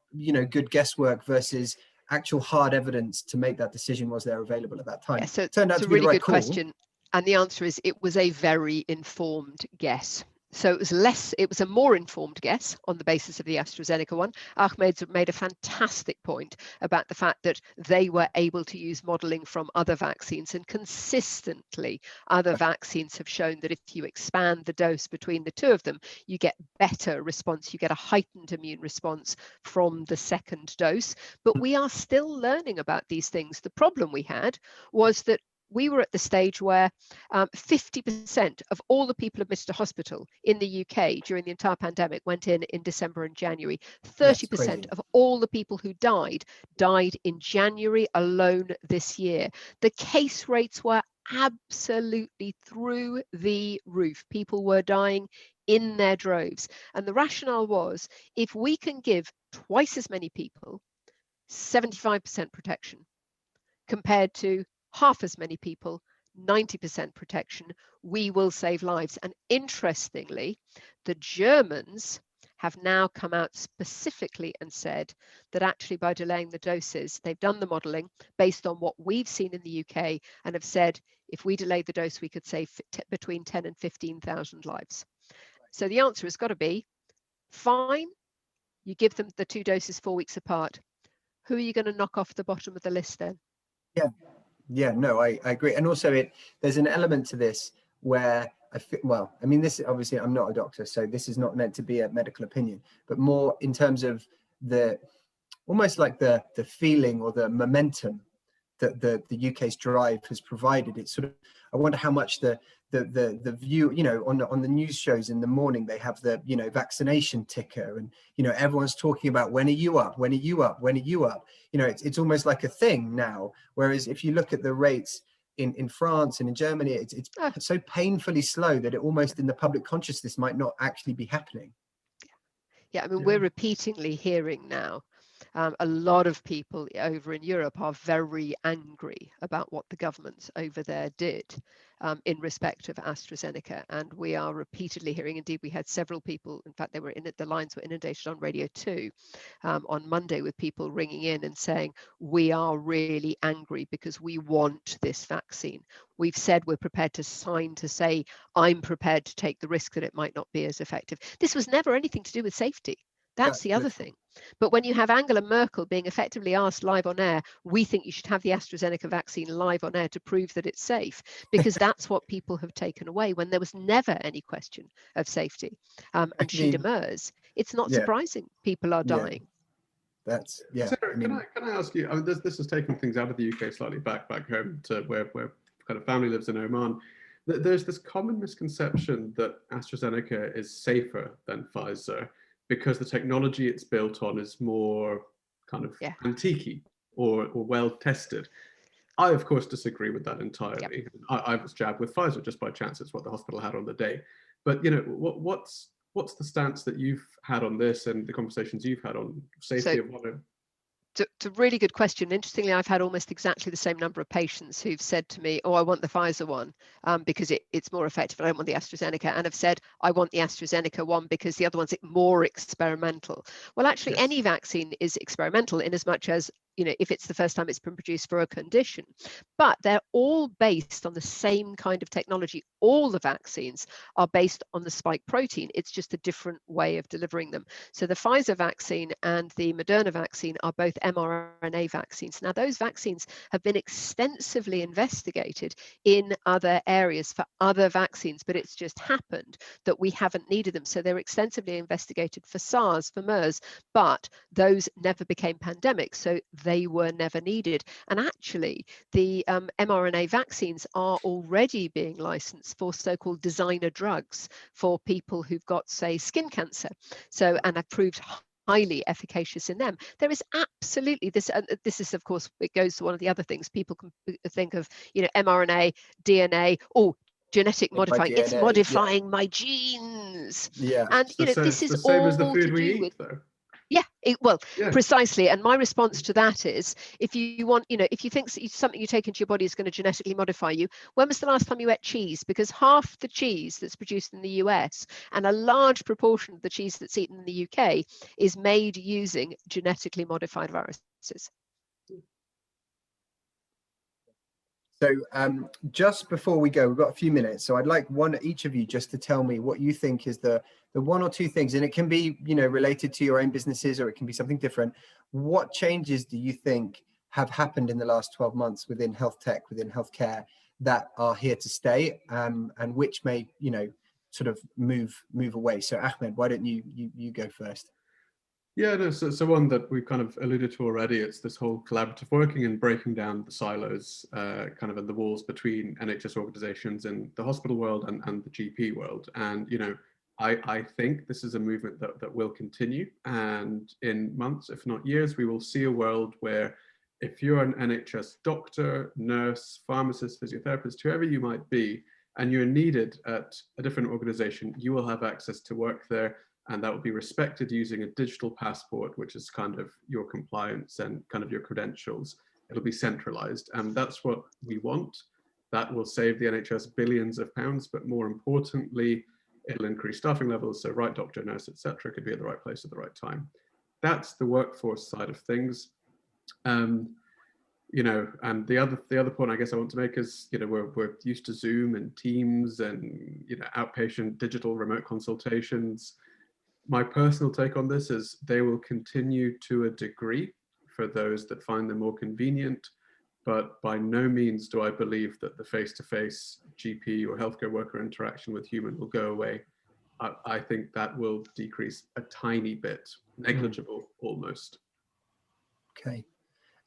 good guesswork versus actual hard evidence to make that decision? Was there available at that time? Yeah, so it turned out to be a really good question, and the answer is it was a very informed guess. So it was a more informed guess on the basis of the AstraZeneca one. Ahmed made a fantastic point about the fact that they were able to use modeling from other vaccines, and consistently other vaccines have shown that if you expand the dose between the two of them, you get better response, you get a heightened immune response from the second dose. But we are still learning about these things. The problem we had was that we were at the stage where 50% of all the people admitted to hospital in the UK during the entire pandemic went in December and January. 30% of all the people who died in January alone this year. The case rates were absolutely through the roof. People were dying in their droves. And the rationale was, if we can give twice as many people 75% protection compared to half as many people, 90% protection, we will save lives. And interestingly, the Germans have now come out specifically and said that actually by delaying the doses, they've done the modelling based on what we've seen in the UK and have said, if we delay the dose, we could save between 10 and 15,000 lives. So the answer has got to be, fine, you give them the 2 doses 4 weeks apart. Who are you going to knock off the bottom of the list then? Yeah, no, I agree. And also there's an element to this where I mean, this obviously, I'm not a doctor, so this is not meant to be a medical opinion, but more in terms of almost like the feeling or the momentum that the UK's drive has provided. It's sort of, I wonder how much the view, you know, on the news shows in the morning, they have the, you know, vaccination ticker, and, you know, everyone's talking about, when are you up? When are you up? When are you up? You know, it's almost like a thing now. Whereas if you look at the rates in France and in Germany, it's so painfully slow that it almost in the public consciousness might not actually be happening. Yeah, I mean, we're repeatedly hearing now, a lot of people over in Europe are very angry about what the governments over there did in respect of AstraZeneca. And we are repeatedly hearing, indeed, we had several people, in fact, the lines were inundated on Radio 2 on Monday with people ringing in and saying, we are really angry because we want this vaccine. We've said we're prepared to sign to say, I'm prepared to take the risk that it might not be as effective. This was never anything to do with safety. That's the other thing. But when you have Angela Merkel being effectively asked live on air, we think you should have the AstraZeneca vaccine live on air to prove that it's safe, because that's what people have taken away when there was never any question of safety. And she demurs. It's not surprising people are dying. That's Sarah, can I ask you? I mean, this has taken things out of the UK slightly back home to where kind of family lives in Oman. There's this common misconception that AstraZeneca is safer than Pfizer because the technology it's built on is more kind of antique-y or well tested. I, of course, disagree with that entirely. I was jabbed with Pfizer just by chance. It's what the hospital had on the day. But, you know, what's the stance that you've had on this and the conversations you've had on safety of what? It's a really good question. Interestingly, I've had almost exactly the same number of patients who've said to me, oh, I want the Pfizer one because it's more effective. I don't want the AstraZeneca. And have said, I want the AstraZeneca one because the other one's more experimental. Well, actually, any vaccine is experimental in as much as, you know, if it's the first time it's been produced for a condition. But they're all based on the same kind of technology. All the vaccines are based on the spike protein. It's just a different way of delivering them. So the Pfizer vaccine and the Moderna vaccine are both mRNA vaccines. Now, those vaccines have been extensively investigated in other areas for other vaccines, but it's just happened that we haven't needed them. So they're extensively investigated for SARS, for MERS, but those never became pandemics, so they were never needed. And actually, the mRNA vaccines are already being licensed for so-called designer drugs for people who've got, say, skin cancer. So, and have proved highly efficacious in them. There is absolutely this, and this is, of course, it goes to one of the other things people can think of, you know, mRNA, DNA, genetic modifying. It's modifying my genes. And so, you know, this is all as the food to do with. Though. Precisely. And my response to that is, if you want, you know, if you think something you take into your body is going to genetically modify you, when was the last time you ate cheese? Because half the cheese that's produced in the US and a large proportion of the cheese that's eaten in the UK is made using genetically modified viruses. So just before we go, we've got a few minutes. So I'd like each of you just to tell me what you think is the one or two things, and it can be, related to your own businesses, or it can be something different. What changes do you think have happened in the last 12 months within health tech, within healthcare, that are here to stay, and which may, sort of move away? So Ahmed, why don't you go first? Yeah, no, so one that we've kind of alluded to already, it's this whole collaborative working and breaking down the silos, kind of in the walls between NHS organizations in the hospital world and the GP world. And, I think this is a movement that will continue. And in months, if not years, we will see a world where if you're an NHS doctor, nurse, pharmacist, physiotherapist, whoever you might be, and you're needed at a different organization, you will have access to work there. And that will be respected using a digital passport, which is kind of your compliance and kind of your credentials. It'll be centralized, and that's what we want. That will save the NHS billions of pounds, but more importantly, it'll increase staffing levels. So right doctor, nurse, etc., could be at the right place at the right time. That's the workforce side of things. And the other point I guess I want to make is, we're used to Zoom and Teams and, outpatient digital remote consultations. My personal take on this is they will continue to a degree for those that find them more convenient, but by no means do I believe that the face-to-face GP or healthcare worker interaction with human will go away. I think that will decrease a tiny bit, negligible almost. Okay.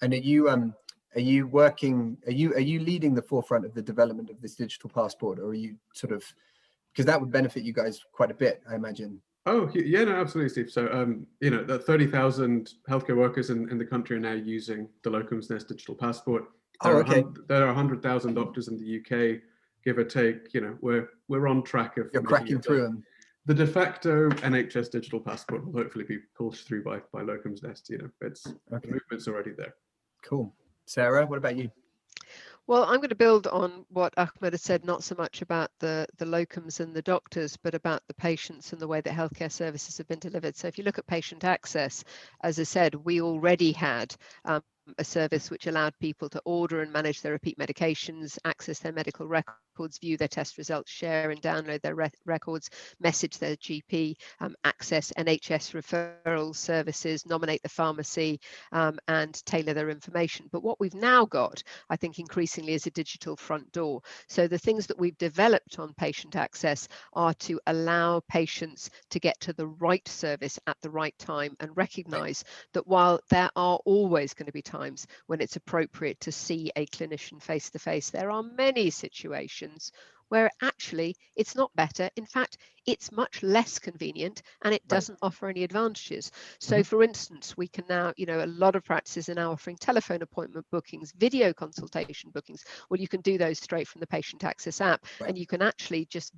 And are you working, are you leading the forefront of the development of this digital passport, or are you sort of, because that would benefit you guys quite a bit, I imagine? Oh, yeah, no, absolutely, Steve. So, the 30,000 healthcare workers in the country are now using the Locums Nest digital passport. There are 100,000 doctors in the UK, give or take. We're on track of. You're cracking through them. The de facto NHS digital passport will hopefully be pushed through by Locums Nest. The movement's already there. Cool. Sarah, what about you? Well, I'm going to build on what Ahmed has said, not so much about the locums and the doctors, but about the patients and the way that healthcare services have been delivered. So if you look at patient access, as I said, we already had a service which allowed people to order and manage their repeat medications, access their medical records, view their test results, share and download their records, message their GP, access NHS referral services, nominate the pharmacy, and tailor their information. But what we've now got, I think, increasingly is a digital front door. So the things that we've developed on patient access are to allow patients to get to the right service at the right time, and recognize that while there are always going to be times when it's appropriate to see a clinician face to face, there are many situations where actually it's not better. In fact, it's much less convenient, and it doesn't offer any advantages. So for instance, we can now, a lot of practices are now offering telephone appointment bookings, video consultation bookings. Well, you can do those straight from the Patient Access app, and you can actually just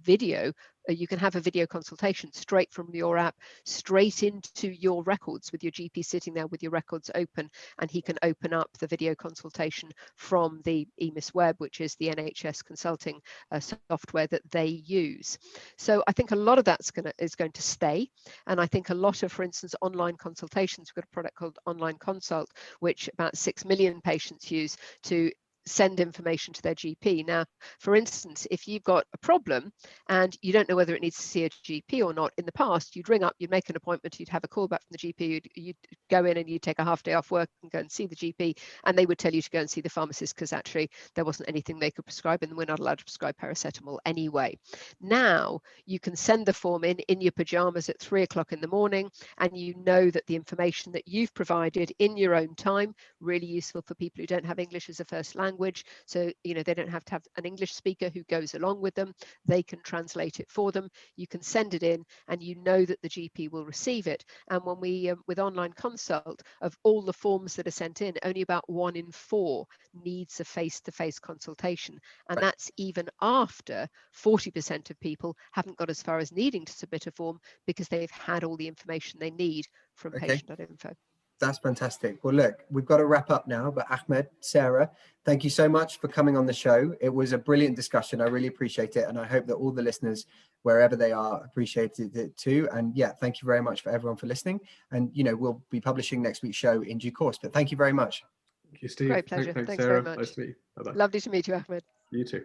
you can have a video consultation straight from your app, straight into your records, with your GP sitting there with your records open, and he can open up the video consultation from the EMIS web, which is the NHS consulting software that they use. So I think a lot of that's is going to stay. And I think a lot of, for instance, online consultations, we've got a product called Online Consult, which about 6 million patients use to send information to their GP. Now, for instance, if you've got a problem and you don't know whether it needs to see a GP or not, in the past, you'd ring up, you'd make an appointment, you'd have a call back from the GP, you'd go in and you'd take a half day off work and go and see the GP, and they would tell you to go and see the pharmacist because actually there wasn't anything they could prescribe, and we're not allowed to prescribe paracetamol anyway. Now, you can send the form in your pajamas at 3 o'clock in the morning, and you know that the information that you've provided in your own time, really useful for people who don't have English as a first language. So, they don't have to have an English speaker who goes along with them. They can translate it for them. You can send it in, and you know that the GP will receive it. And when we, with Online Consult, of all the forms that are sent in, only about 1 in 4 needs a face-to-face consultation. And that's even after 40% of people haven't got as far as needing to submit a form because they've had all the information they need from Patient.info. That's fantastic. Well, look, we've got to wrap up now, but Ahmed, Sarah, thank you so much for coming on the show. It was a brilliant discussion. I really appreciate it. And I hope that all the listeners, wherever they are, appreciated it too. And yeah, thank you very much for everyone for listening. And, we'll be publishing next week's show in due course, but thank you very much. Thank you, Steve. Great pleasure. Thanks Thanks Sarah. very much. Nice to meet you. Bye-bye. Lovely to meet you, Ahmed. You too.